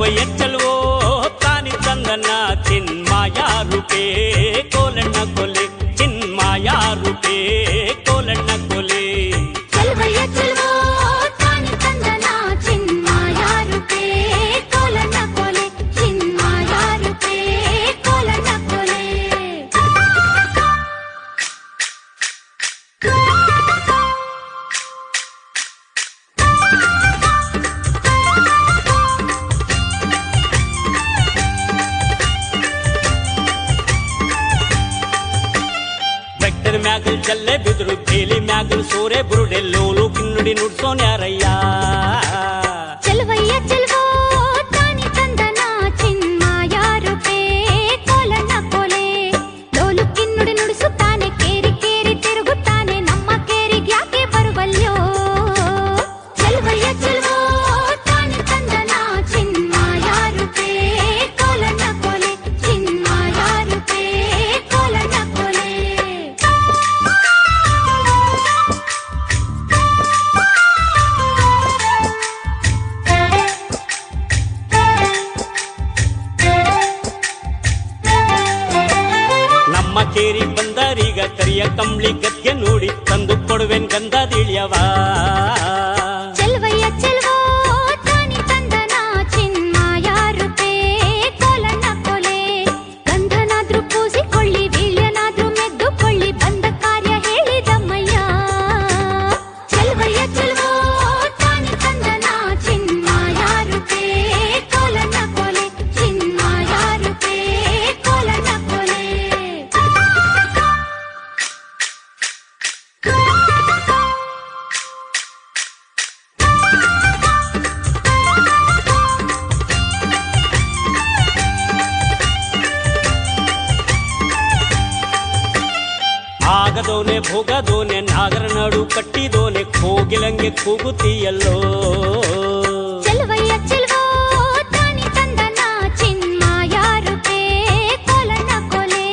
ಚಲುವಯ್ಯ ಚಲುವೋ ತಾನಿ ತಂದನ ಚಿನ್ಮಾಯ ರೂಪೇ ಕೋಲಣ್ಣ ಕೊಲೆ ಚಿನ್ಮಾಯ ರೂಪೇ ಕೋಲಣ್ಣ ಕೊಲೆ ಚಲುವಯ್ಯ ಚಲುವೋ ತಾನಿ ತಂದನ ಚಿನ್ಮಾಯ ರೂಪೇ ಕೋಲಣ್ಣ ಕೊಲೆ ಚಿನ್ಮಾಯ ರೂಪೇ ಕೋಲಣ್ಣ ಕೊಲೆ ಮ್ಯಾಗಲ್ ಚಲ್ಲೆ ಬಿದ್ರು ಬೇಲಿ ಮ್ಯಾಗಲ್ ಸೋರೆ ಬುರುಡೆ ಲೋಲು ಕಿನ್ನುಡಿ ನುಡ್ಸೋನ್ ಯಾರಯ್ಯ ಚಲುವಯ್ಯ ಚಲುವೋ ತಾನಿ ತಂದನ ಚಿನ್ಮಾಯ ರೂಪೇ ಕೋಲಣ್ಣ ಕೊಲೆ ಲೋಲು ಕಿನ್ನುಡಿ ನುಡಿಸುತ್ತಾನೆ ಕೇರಿ ಕೇರಿ ತಿರುಗುತ್ತಾನೆ ನಮ್ಮ ಕೇರಿಗೆ ಯಾಕೆ ಬರುವಲ್ಯೋ ಚಲುವಯ್ಯ ಚಲುವೋ ತಾನಿ ತಂದನ ಚಿನ್ಮಾಯ ರೂಪೇ ಕೋಲಣ್ಣ ಕೊಲೆ ಚಿನ್ಮಾಯ ರೂಪೇ ಕೋಲಣ್ಣ ಕೊಲೆ ನಮ್ಮ ಕೇರಿ ಬಂದರೀಗ ಕರಿಯ ಕಂಬ್ಳಿ ಗದ್ಗೆ ನೋಡಿ ತಂದು ಕೊಡುವೆನ್ ಗಂಧದಿಳಿಯವ ಚಲುವಯ್ಯ ಚಲುವೋ ತಾನಿ ತಂದನ ಚಿನ್ಮಾಯ ರೂಪೇ ಕೋಲಣ್ಣ ಕೊಲೆ ಗಂಧನಾದ್ರೂ ಪೂಸಿಕೊಳ್ಳಿ ವೀಳ್ಯನಾದ್ರೂ ಮೆದ್ದುಕೊಳ್ಳಿ ಬಂದ ಕಾರ್ಯ ಹೇಳಿದಮ್ಮಯ್ಯ ಚಲುವಯ್ಯ ಚಲುವೋ ತಾನಿ ತಂದನ ಚಿನ್ಮಾಯ ರೂಪೇ ಕೋಲಣ್ಣ ಕೊಲೆ ಚಿನ್ಮಾಯ ರೂಪೇ ಕೋಲಣ್ಣ ಕೊಲೆ ಆಗದೋನೆ ಭೋಗದೋನೆ ನಾಗರ ನಾಡು ಕಟ್ಟಿದೋನೆ ಕೋಗಿಲಂಗೆ ಕೂಗುತ್ತೀಯಲ್ಲೋ ಚಲುವಯ್ಯ ಚಲುವೋ ತಾನಿ ತಂದನ ಚಿನ್ಮಾಯ ರೂಪೇ ಕೋಲಣ್ಣ ಕೊಲೆ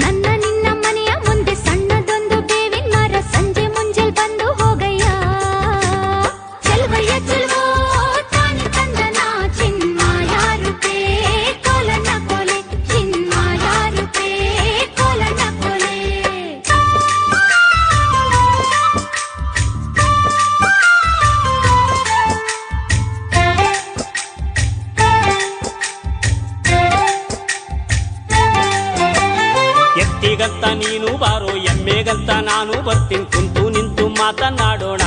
ನನ್ನ ನಿನ್ನ ಮನೆಯ ಮುಂದೆ ಸಣ್ಣದೊಂದು ಬೇವಿನ ಮರ ಸಂಜೆ ಮುಂಜಾನೆ ಬಂದು ಹೋಗಯ್ಯ ಚಲುವಯ್ಯ ಚಲುವೋ ತಾನಿ ತಂದನ ಚಿನ್ಮಾಯ ರೂಪೇ ಕೋಲಣ್ಣ ಕೊಲೆ ಚಿನ್ಮಾಯ ರೂಪೇ ಕೋಲಣ್ಣ ಕೊಲೆ ಎತ್ತಿಗಂತ ನೀನು ಬಾರೋ ಎಮ್ಮೆಗಂತ ನಾನು ಬರ್ತೀನಿ ಕುಂತು ನಿಂತು ಮಾತನಾಡೋಣ